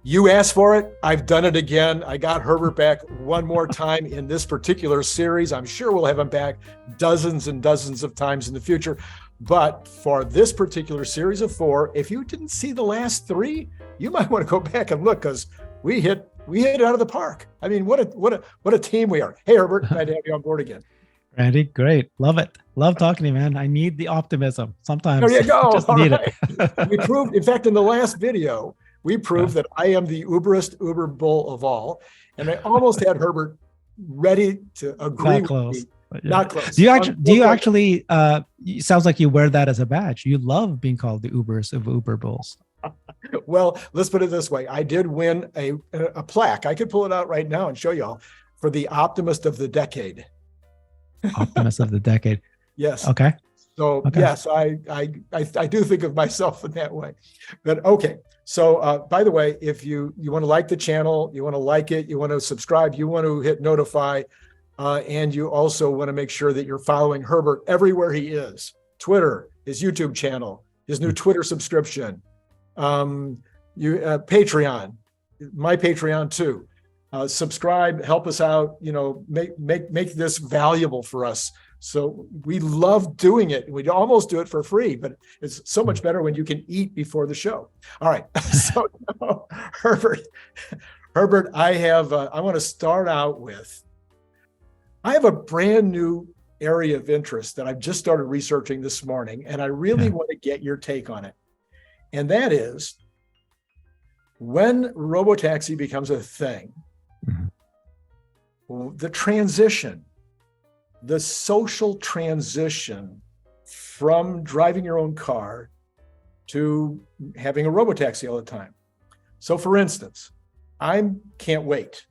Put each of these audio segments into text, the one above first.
You asked for it. I've done it again. I got Herbert back one more time in this particular series. I'm sure we'll have him back dozens and dozens of times in the future. But for this particular series of 4, if you didn't see the last 3, you might want to go back and look, because we hit it out of the park. I mean, what a team we are. Hey, Herbert, glad to have you on board again. Randy, great. Love it. Love talking to you, man. I need the optimism. Sometimes there you go. Just need it. We proved, in fact, in the last video, we proved that I am the uberest uber bull of all. And I almost had Herbert ready to agree with me. Yeah. Not close. Do you actually, it sounds like you wear that as a badge. You love being called the Ubers of Uber bulls. Well, let's put it this way. I did win a plaque. I could pull it out right now and show y'all, for the Optimist of the Decade. Optimist of the Decade. Yes. Okay. So yes, I do think of myself in that way. But okay. So by the way, if you want to like the channel, you want to like it, you want to subscribe, you want to hit notify, and you also want to make sure that you're following Herbert everywhere he is. Twitter, his YouTube channel, his new Twitter subscription, Patreon, my Patreon too. Subscribe, help us out, make this valuable for us. So we love doing it. We almost do it for free, but it's so much better when you can eat before the show. All right. So now, Herbert, I want to start out with, I have a brand new area of interest that I've just started researching this morning, and I really want to get your take on it. And that is, when robotaxi becomes a thing, the transition, the social transition from driving your own car to having a robotaxi all the time. So for instance, I can't wait.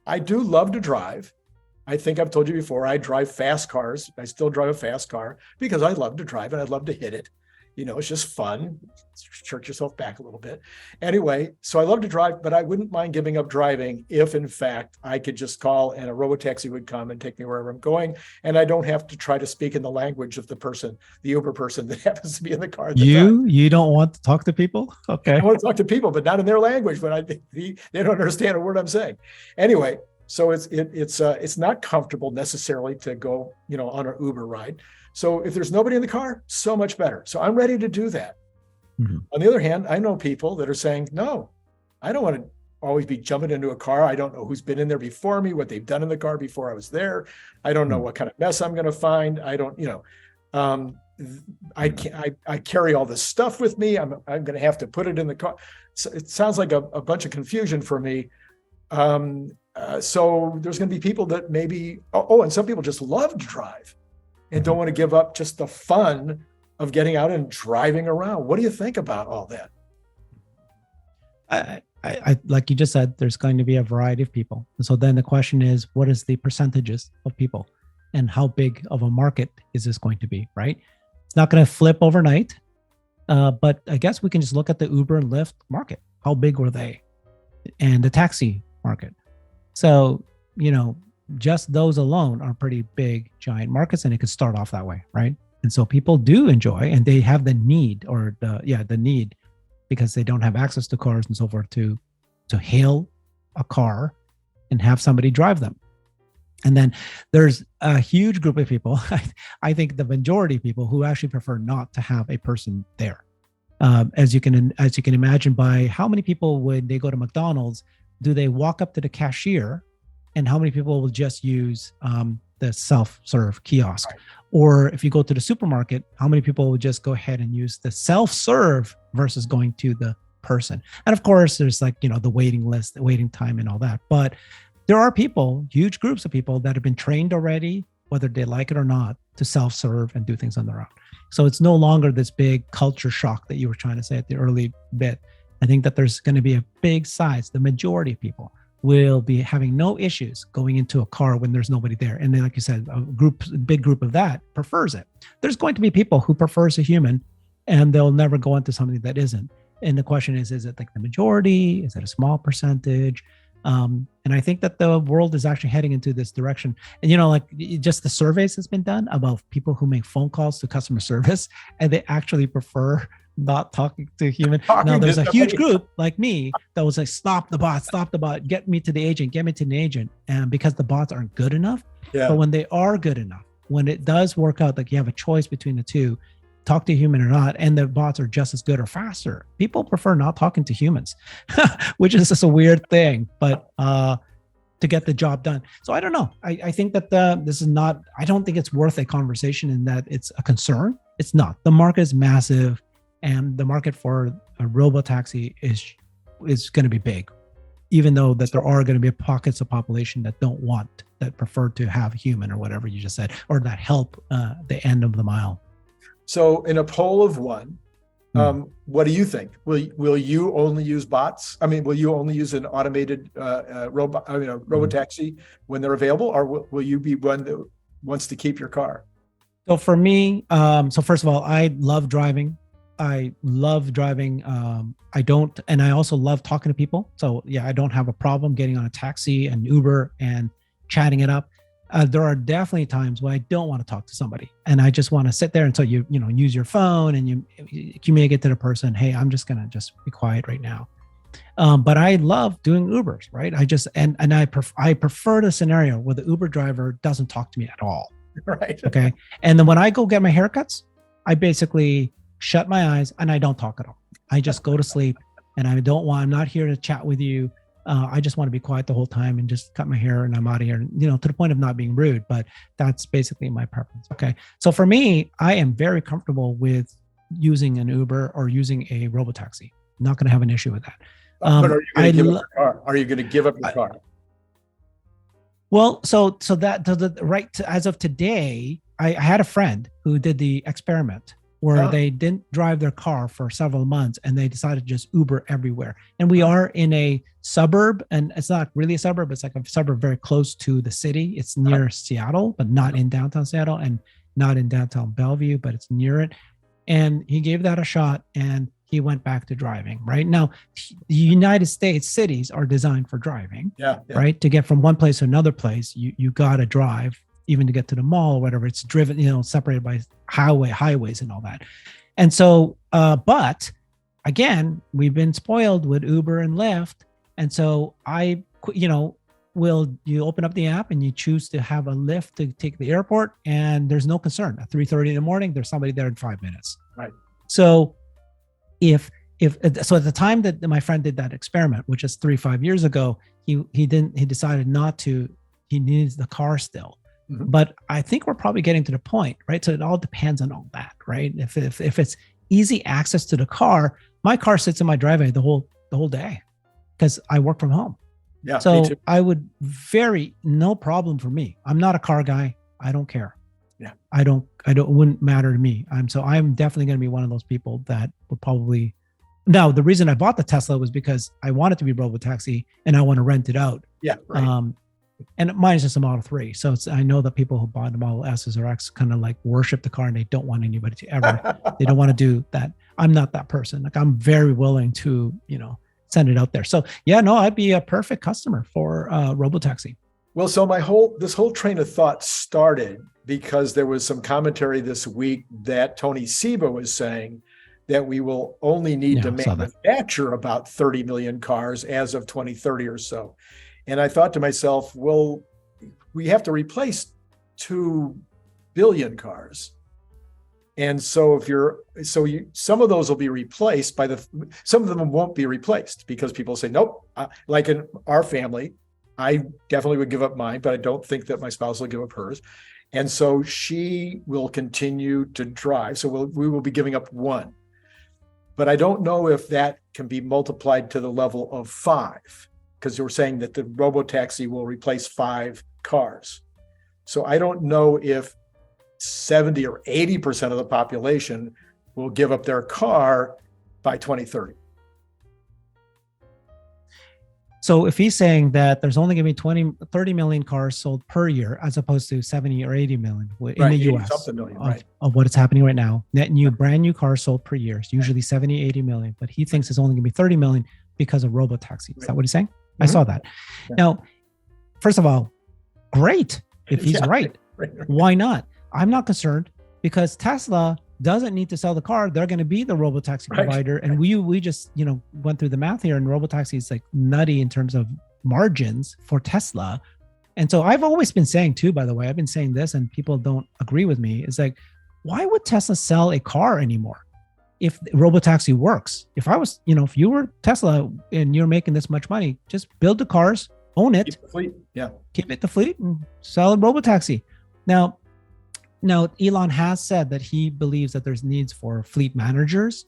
I do love to drive. I think I've told you before, I drive fast cars. I still drive a fast car because I love to drive and I love to hit it. It's just fun. Jerk yourself back a little bit. Anyway, so I love to drive, but I wouldn't mind giving up driving if, in fact, I could just call and a robotaxi would come and take me wherever I'm going. And I don't have to try to speak in the language of the person, the Uber person that happens to be in the car. You don't want to talk to people? Okay. I want to talk to people, but not in their language, but they don't understand a word I'm saying. Anyway, so it's not comfortable necessarily to go, on an Uber ride. So if there's nobody in the car, so much better. So I'm ready to do that. Mm-hmm. On the other hand, I know people that are saying, no, I don't want to always be jumping into a car. I don't know who's been in there before me, what they've done in the car before I was there. I don't know what kind of mess I'm going to find. I don't, I carry all this stuff with me. I'm going to have to put it in the car. So it sounds like a bunch of confusion for me. So there's going to be people that maybe, and some people just love to drive and don't want to give up just the fun of getting out and driving around. What do you think about all that? I like you just said, there's going to be a variety of people. So then the question is, what is the percentages of people and how big of a market is this going to be, right? It's not going to flip overnight, but I guess we can just look at the Uber and Lyft market. How big were they? And the taxi market. So, just those alone are pretty big, giant markets, and it could start off that way, right? And so people do enjoy, and they have the need, the need, because they don't have access to cars and so forth, to hail a car and have somebody drive them. And then there's a huge group of people, I think the majority of people, who actually prefer not to have a person there. As you can imagine, by how many people, when they go to McDonald's, do they walk up to the cashier, and how many people will just use the self-serve kiosk? Right. Or if you go to the supermarket, how many people will just go ahead and use the self-serve versus going to the person? And of course, there's the waiting list, the waiting time and all that. But there are people, huge groups of people, that have been trained already, whether they like it or not, to self-serve and do things on their own. So it's no longer this big culture shock that you were trying to say at the early bit. I think that there's going to be a big size. The majority of people will be having no issues going into a car when there's nobody there. And then, like you said, a big group of that prefers it. There's going to be people who prefers a human, and they'll never go into something that isn't. And the question is it like the majority? Is it a small percentage? And I think that the world is actually heading into this direction. And, just the surveys that's been done about people who make phone calls to customer service, and they actually prefer not talking to human. Talking Now to there's a huge somebody. group like me that was like, stop the bot, get me to the agent, get me to the agent. And because the bots aren't good enough, Yeah. but when they are good enough, when it does work out, like you have a choice between the two, talk to human or not, and the bots are just as good or faster, people prefer not talking to humans, which is just a weird thing, but to get the job done. So I don't know. I think that this is not, I don't think it's worth a conversation in that it's a concern. It's not. The market is massive, and the market for a robo-taxi is going to be big, even though that there are going to be pockets of population that don't want, that prefer to have a human or whatever you just said, or that help the end of the mile. So in a poll of one, what do you think? Will you only use bots? I mean, will you only use an automated robo-taxi when they're available, or will you be one that wants to keep your car? So for me, so first of all, I love driving. I don't, and I also love talking to people. So yeah, I don't have a problem getting on a taxi and Uber and chatting it up. There are definitely times when I don't want to talk to somebody, and I just want to sit there until you use your phone and you communicate to the person, hey, I'm just gonna be quiet right now. But I love doing Ubers, right? I prefer the scenario where the Uber driver doesn't talk to me at all. Right. Okay. And then when I go get my haircuts, I basically shut my eyes and I don't talk at all. I just go to sleep, and I'm not here to chat with you. I just want to be quiet the whole time and just cut my hair and I'm out of here, to the point of not being rude, but that's basically my preference. Okay. So for me, I am very comfortable with using an Uber or using a robotaxi. I'm not going to have an issue with that. But are you going to give up your car? Are you going to give up your car? Well, so that as of today, I had a friend who did the experiment where they didn't drive their car for several months and they decided to just Uber everywhere. And we are in a suburb, and it's not really a suburb. It's like a suburb very close to the city. It's near Seattle, but not in downtown Seattle and not in downtown Bellevue, but it's near it. And he gave that a shot and he went back to driving. Right now, the United States cities are designed for driving, right? To get from one place to another place, you got to drive. Even to get to the mall or whatever, it's driven, separated by highways and all that. And so, but again, we've been spoiled with Uber and Lyft. And so you open up the app and you choose to have a Lyft to take the airport, and there's no concern. At 3:30 in the morning, there's somebody there in 5 minutes. Right. So so at the time that my friend did that experiment, which is 5 years ago, he decided not to, he needs the car still. Mm-hmm. But I think we're probably getting to the point, right? So it all depends on all that, right? If it's easy access to the car, my car sits in my driveway the whole day because I work from home. Yeah. So I would no problem for me. I'm not a car guy. I don't care. Yeah. It wouldn't matter to me. I'm definitely going to be one of those people that would probably. Now, the reason I bought the Tesla was because I want it to be robotaxi and I want to rent it out. Yeah. Right. And mine is just a Model 3. So I know that people who bought the Model S's or X kind of like worship the car and they don't want anybody to they don't want to do that. I'm not that person. Like, I'm very willing to, send it out there. So yeah, no, I'd be a perfect customer for robotaxi. Well, so this whole train of thought started because there was some commentary this week that Tony Seba was saying that we will only need to manufacture about 30 million cars as of 2030 or so. And I thought to myself, well, we have to replace 2 billion cars. And so some of those will be replaced some of them won't be replaced because people say, nope, like in our family, I definitely would give up mine, but I don't think that my spouse will give up hers. And so she will continue to drive. So we will be giving up one. But I don't know if that can be multiplied to the level of 5. Because you're saying that the robotaxi will replace 5 cars. So I don't know if 70 or 80% of the population will give up their car by 2030. So if he's saying that there's only going to be 30 million cars sold per year, as opposed to 70 or 80 million in the US of what is happening right now, brand new cars sold per year is usually 70, 80 million, but he thinks it's only going to be 30 million because of robotaxi. Is that what he's saying? Mm-hmm. I saw that. Yeah. Now, first of all, great. If he's right, why not? I'm not concerned because Tesla doesn't need to sell the car, they're going to be the robotaxi Right. provider. And we just, went through the math here, and robotaxi is like nutty in terms of margins for Tesla. And so I've always been saying too, by the way, I've been saying this and people don't agree with me. It's like, why would Tesla sell a car anymore if robotaxi works? If I was, if you were Tesla and you're making this much money, just build the cars, own it, Keep the fleet. Yeah. keep it the fleet, and sell a robotaxi. Now, Elon has said that he believes that there's needs for fleet managers,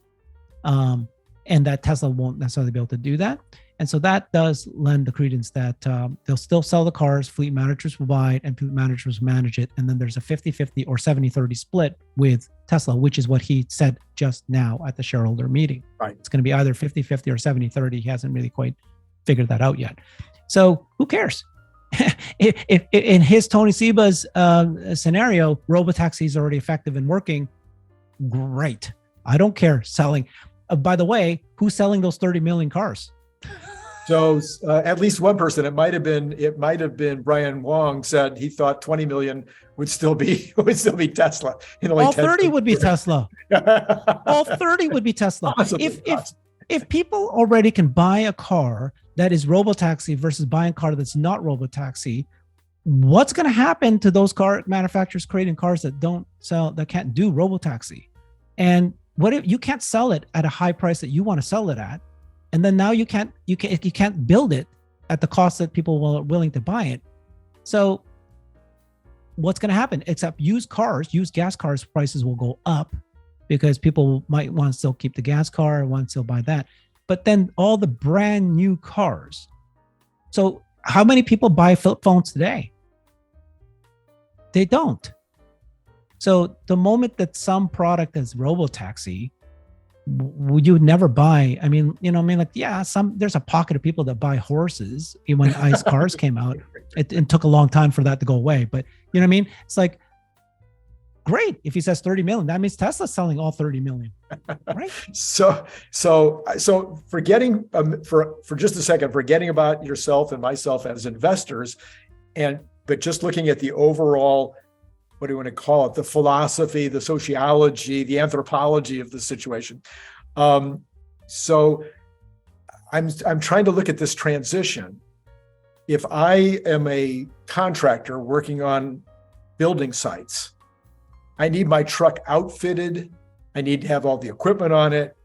and that Tesla won't necessarily be able to do that. And so that does lend the credence that they'll still sell the cars, fleet managers will buy it, and fleet managers manage it. And then there's a 50-50 or 70-30 split with Tesla, which is what he said just now at the shareholder meeting. Right. It's going to be either 50-50 or 70-30. He hasn't really quite figured that out yet. So who cares? if in his Tony Seba's scenario, robotaxi is already effective and working, great. I don't care selling. By the way, who's selling those 30 million cars? So at least one person, it might have been Brian Wong, said he thought 20 million would still be Tesla. All 30 would be Tesla. All 30 would be Tesla. If people already can buy a car that is robotaxi versus buying a car that's not robotaxi, what's going to happen to those car manufacturers creating cars that can't do robotaxi? And what if you can't sell it at a high price that you want to sell it at? And then now you can't build it at the cost that people are willing to buy it. So what's going to happen? Except used gas cars prices will go up because people might want to still keep the gas car and want to still buy that. But then all the brand new cars. So how many people buy flip phones today? They don't. So the moment that some product is robotaxi, you would never buy. There's a pocket of people that buy horses. When ICE cars came out, it took a long time for that to go away. But you know what I mean? It's like, great. If he says 30 million, that means Tesla's selling all 30 million, right? So forgetting for just a second, forgetting about yourself and myself as investors, but just looking at the overall, what do you want to call it? The philosophy, the sociology, the anthropology of the situation. So I'm trying to look at this transition. If I am a contractor working on building sites, I need my truck outfitted. I need to have all the equipment on it.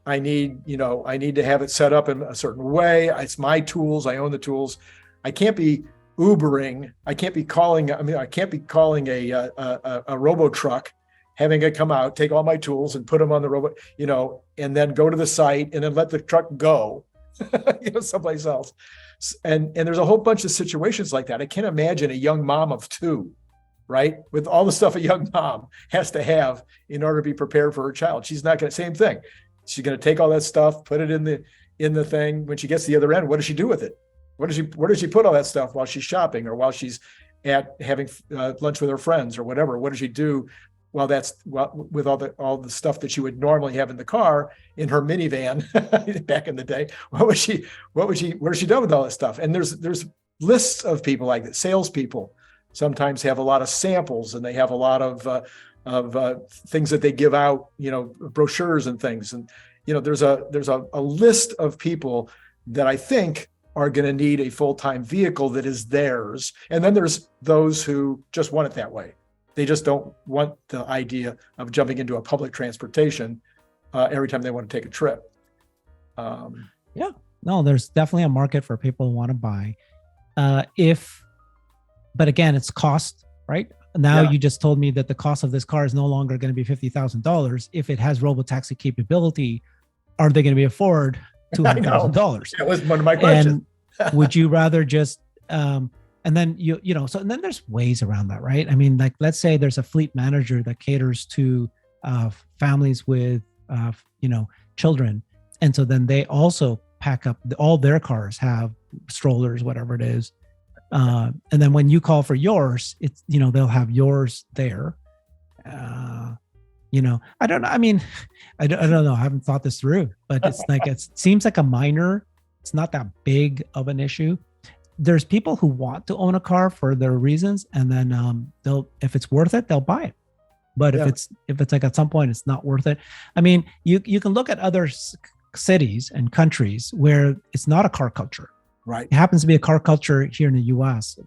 I need to have it set up in a certain way. It's my tools. I own the tools. I can't be Ubering. I can't be calling a robo truck, having it come out, take all my tools and put them on the robot, and then go to the site and then let the truck go, someplace else. And there's a whole bunch of situations like that. I can't imagine a young mom of two, right? With all the stuff a young mom has to have in order to be prepared for her child. She's not going to, same thing. She's going to take all that stuff, put it in the thing. When she gets to the other end, what does she do with it? Where does she put all that stuff while she's shopping or while she's at having lunch with her friends or whatever? What does she do with all the stuff that she would normally have in the car in her minivan back in the day? Where does she do with all that stuff? And there's lists of people like that. Salespeople sometimes have a lot of samples and they have a lot of things that they give out, brochures and things. And there's a list of people that I think are going to need a full-time vehicle that is theirs. And then there's those who just want it that way. They just don't want the idea of jumping into a public transportation every time they want to take a trip. There's definitely a market for people who want to buy. But again, it's cost, right? Now you just told me that the cost of this car is no longer going to be $50,000. If it has robotaxi capability, are they going to be afford $200,000? That was one of my questions. And would you rather just, and then and then there's ways around that, right? I mean, like, let's say there's a fleet manager that caters to families with, children. And so then they also pack up all their cars have strollers, whatever it is. And then when you call for yours, it's, they'll have yours there. I don't know. I mean, I don't know. I haven't thought this through, but it's like, it seems like it's not that big of an issue. There's people who want to own a car for their reasons. And then if it's worth it, they'll buy it. But Yeah. if it's like at some point it's not worth it. I mean, you can look at other cities and countries where it's not a car culture. Right. It happens to be a car culture here in the U.S.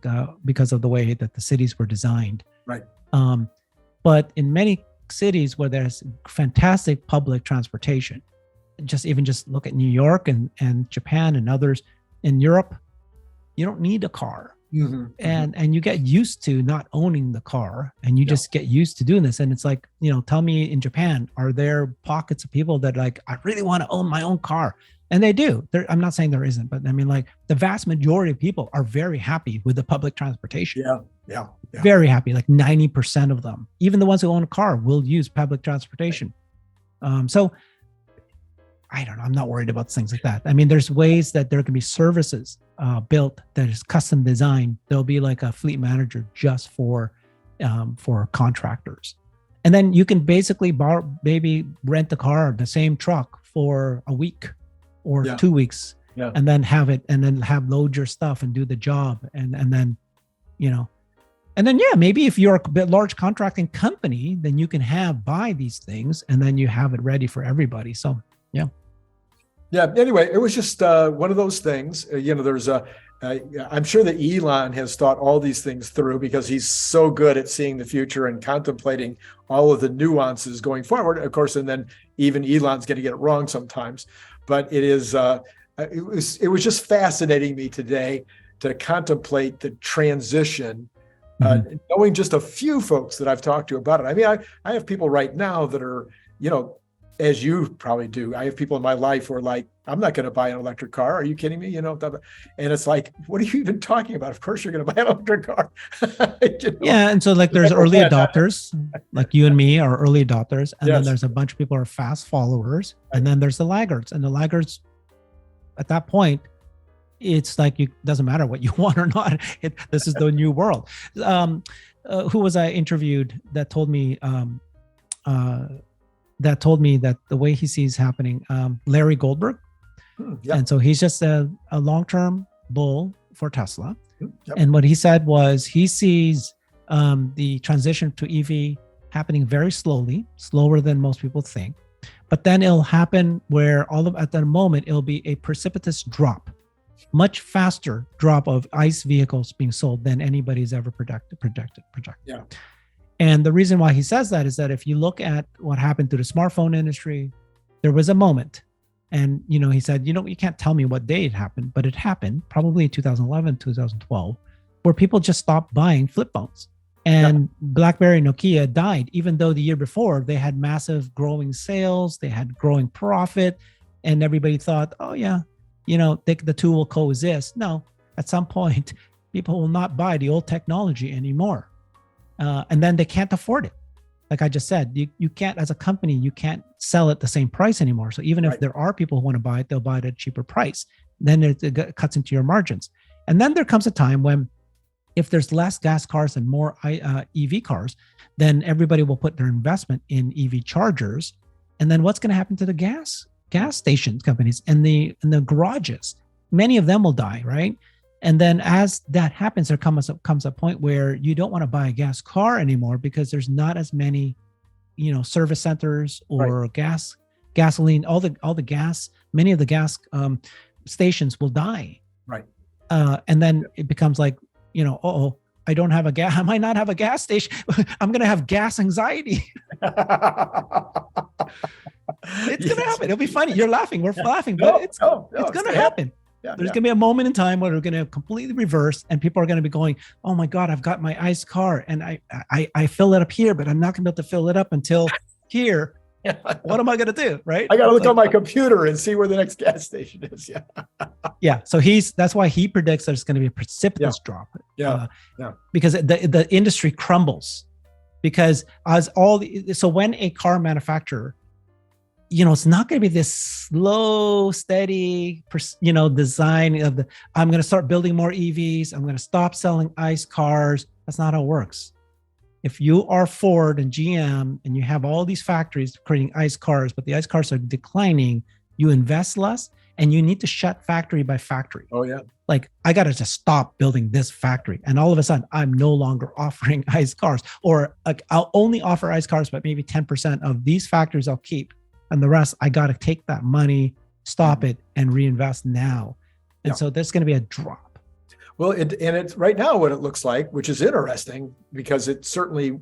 Because of the way that the cities were designed. Right. But in many cities where there's fantastic public transportation, just look at New York and Japan and others. In Europe, you don't need a car. Mm-hmm. And you get used to not owning the car, and you just get used to doing this. And it's like, tell me, in Japan, are there pockets of people that like, I really want to own my own car? And they do. I'm not saying there isn't, but I mean, like, the vast majority of people are very happy with the public transportation. Yeah. Very happy. Like 90% of them, even the ones who own a car, will use public transportation. So I don't know. I'm not worried about things like that. I mean, there's ways that there can be services built that is custom designed. There'll be like a fleet manager just for contractors. And then you can basically rent the car, the same truck, for a week or 2 weeks, and then have load your stuff and do the job. And then, maybe if you're a large contracting company, then you can buy these things, and then you have it ready for everybody. So, yeah. Anyway, it was just one of those things. There's I'm sure that Elon has thought all these things through, because he's so good at seeing the future and contemplating all of the nuances going forward. Of course, and then even Elon's going to get it wrong sometimes. But it was just fascinating me today to contemplate the transition. Knowing just a few folks that I've talked to about it. I mean, I have people right now that are, as you probably do, I have people in my life who are like, I'm not going to buy an electric car. Are you kidding me? And it's like, what are you even talking about? Of course you're going to buy an electric car. Yeah. And so like there's early adopters, like you and me are early adopters. And then there's a bunch of people who are fast followers. And then there's the laggards. And the laggards, at that point, it's like, it doesn't matter what you want or not. This is the new world. Who was I interviewed that told me that the way he sees happening, Larry Goldberg. And so he's just a long-term bull for Tesla. And what he said was he sees the transition to EV happening very slowly, slower than most people think. But then it'll happen where at the moment, it'll be a precipitous drop, much faster drop of ICE vehicles being sold than anybody's ever projected. Yeah. And the reason why he says that is that if you look at what happened to the smartphone industry, there was a moment. And, he said, you can't tell me what day it happened, but it happened probably in 2011, 2012, where people just stopped buying flip phones. And BlackBerry, Nokia died, even though the year before they had massive growing sales, they had growing profit, and everybody thought, oh yeah, the two will coexist. No, at some point, people will not buy the old technology anymore. And then they can't afford it. Like I just said, you can't, as a company, you can't sell at the same price anymore. So even if there are people who want to buy it, they'll buy it at a cheaper price. Then it cuts into your margins. And then there comes a time when, if there's less gas cars and more EV cars, then everybody will put their investment in EV chargers. And then what's going to happen to the gas station companies and the garages? Many of them will die, right? And then as that happens, there comes a point where you don't want to buy a gas car anymore, because there's not as many, service centers or gasoline, all the gas, many of the gas stations will die. Right. And then it becomes like, I don't have I might not have a gas station. I'm going to have gas anxiety. It's going to happen. It'll be funny. You're laughing. We're laughing, but it's going to happen. There's going to be a moment in time where we're going to completely reverse, and people are going to be going, oh my God, I've got my ICE car and I fill it up here, but I'm not going to be able to fill it up until here. What am I going to do? Right. I got to look on my computer and see where the next gas station is. Yeah. So that's why he predicts that it's going to be a precipitous drop. Because the industry crumbles, because so when a car manufacturer, it's not going to be this slow, steady, design of I'm going to start building more EVs. I'm going to stop selling ICE cars. That's not how it works. If you are Ford and GM and you have all these factories creating ICE cars, but the ICE cars are declining, you invest less. and you need to shut factory by factory. Oh yeah. Like, I got to just stop building this factory. And all of a sudden, I'm no longer offering ICE cars, or like, I'll only offer ICE cars, but maybe 10% of these factories I'll keep. And the rest, I got to take that money, stop it, and reinvest now. And so there's going to be a drop. Well, and it's right now what it looks like, which is interesting, because it certainly,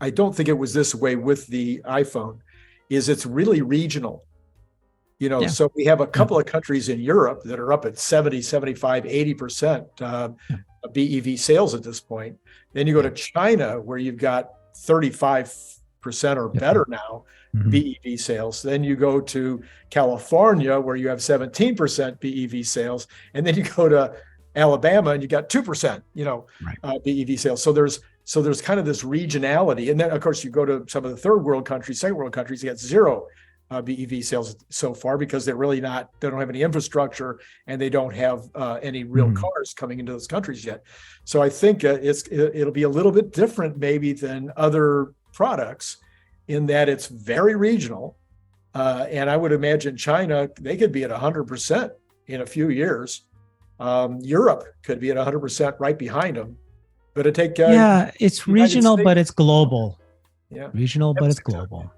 I don't think it was this way with the iPhone, is it's really regional. So we have a couple of countries in Europe that are up at 70, 75, 80% BEV sales at this point. Then you go to China, where you've got 35% or better now BEV sales. Then you go to California, where you have 17% BEV sales. And then you go to Alabama and you got 2%, BEV sales. So there's kind of this regionality. And then, of course, you go to some of the third world countries, second world countries, you got zero BEV sales so far, because they don't have any infrastructure, and they don't have any real cars coming into those countries yet. So I think it'll be a little bit different maybe than other products, in that it's very regional. And I would imagine China, they could be at 100% in a few years. Europe could be at 100% right behind them. But it take it's regional, but it's global. Yeah, regional, but it's global.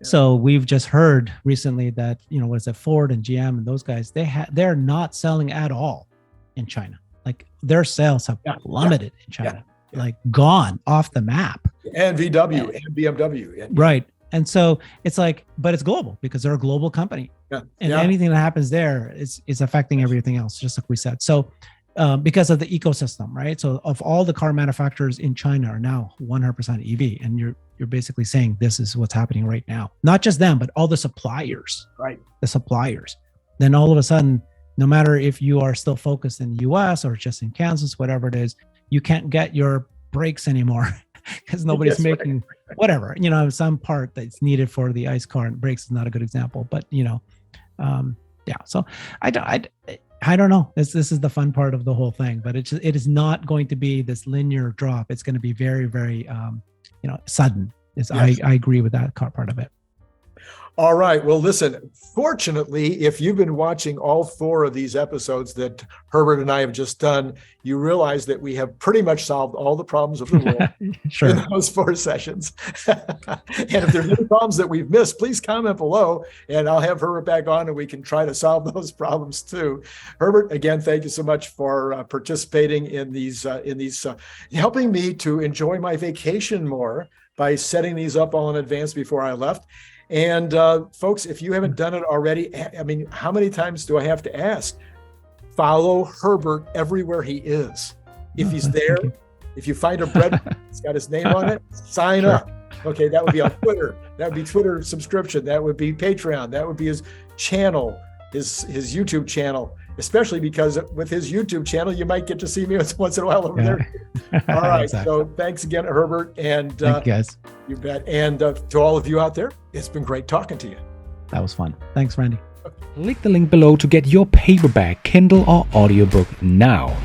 So we've just heard recently that, what is it, Ford and GM and those guys, they're not selling at all in China. Like, their sales have plummeted in China, like gone off the map. And VW and BMW. Right. And so it's like, but it's global, because they're a global company. And anything that happens there is affecting everything else, just like we said. So because of the ecosystem, right? So of all the car manufacturers in China are now 100% EV, and you're basically saying this is what's happening right now. Not just them, but all the suppliers. Right. The suppliers. Then all of a sudden, no matter if you are still focused in the US or just in Kansas, whatever it is, you can't get your brakes anymore, because nobody's making whatever, some part that's needed for the ICE car, and brakes is not a good example, but so I don't know. This is the fun part of the whole thing, but it is not going to be this linear drop. It's going to be very, very, sudden. I agree with that part of it. All right. Well, listen, fortunately, if you've been watching all 4 of these episodes that Herbert and I have just done, you realize that we have pretty much solved all the problems of the world in those 4 sessions. And if there's any problems that we've missed, please comment below, and I'll have Herbert back on, and we can try to solve those problems too. Herbert, again, thank you so much for participating in these, helping me to enjoy my vacation more by setting these up all in advance before I left. And folks, if you haven't done it already, I mean, how many times do I have to ask? Follow Herbert everywhere he is. If he's there, if you find a bread, it's got his name on it, sign up. Okay, that would be on Twitter. That would be Twitter subscription. That would be Patreon. That would be his channel, his YouTube channel, especially because with his YouTube channel, you might get to see me once in a while over there. All right. Exactly. So thanks again, Herbert. And thank you guys. You bet. And to all of you out there, it's been great talking to you. That was fun. Thanks, Randy. Click the link below to get your paperback, Kindle, or audiobook now.